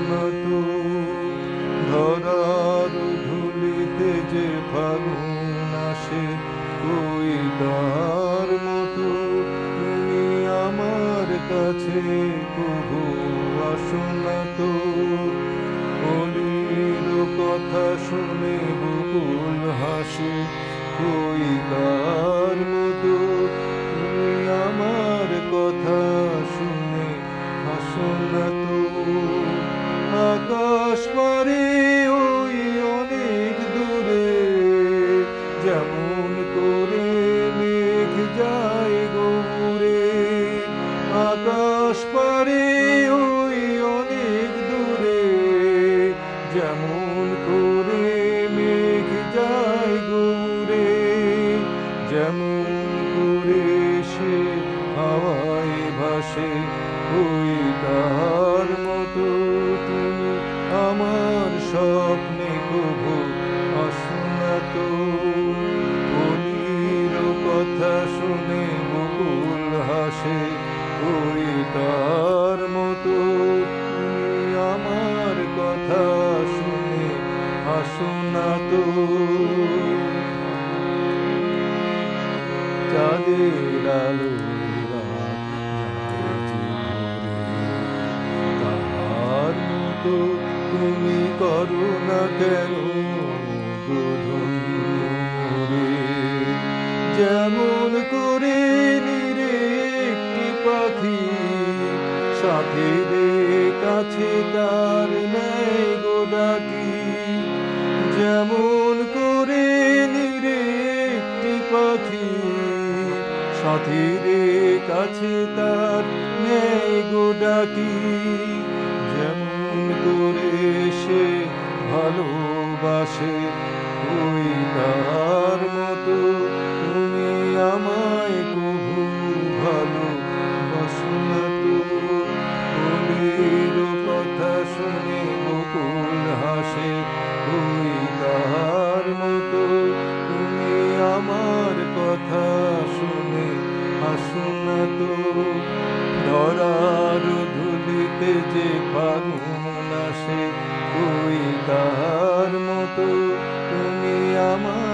না তো। ধরার ধুলিতে যে ফাগুন আসে, ওই তার মতো তুমি আমার কাছে কবু আসো না তো। অলির কথা শুনে বকুল হাসে, ওই তার মতো তুমি আমার কথা শুনে হাসো না তো। আকাশ পারে ওই অনেক দূরে, যেমন করে মেঘ যায় গৌরে। আকাশ পারে ওই অনেক দূরে, যেমন করে মেঘ যায় গৌরে। যেমন করে সে হাওয়ায় ভাসে, ওই তার মতো তুমি আমার স্বপ্নে কবু আসো না তো। অলির কথা শুনে বকুল হাসে, ওই তার মতো তুমি আমার কথা শুনে হাসো না তো। চাঁদের আলো রাত যায় যে ভোরে, তাহার মতো তুমি করো না কেন গোধূলি মোরে। যেমন করে নিরে একটি পাখি, সাথীদের কাছে তার নেই গো ডাকি। যেমন করে নিরে একটি পাখি, সাথীদের কাছে তার নেই গো ডাকি। যেমন করে সে ভালোবাসে, ওই তার মতো তুমি আমায় কবু ভালোবাসো না তো। অলির কথা শুনে বকুল হাসে, ওই তার মতো তুমি আমার কথা শুনে হাসো না তো। ধরার ধুলিতে যে ফাগুন আসে, ওই তার মতো তুমি আমার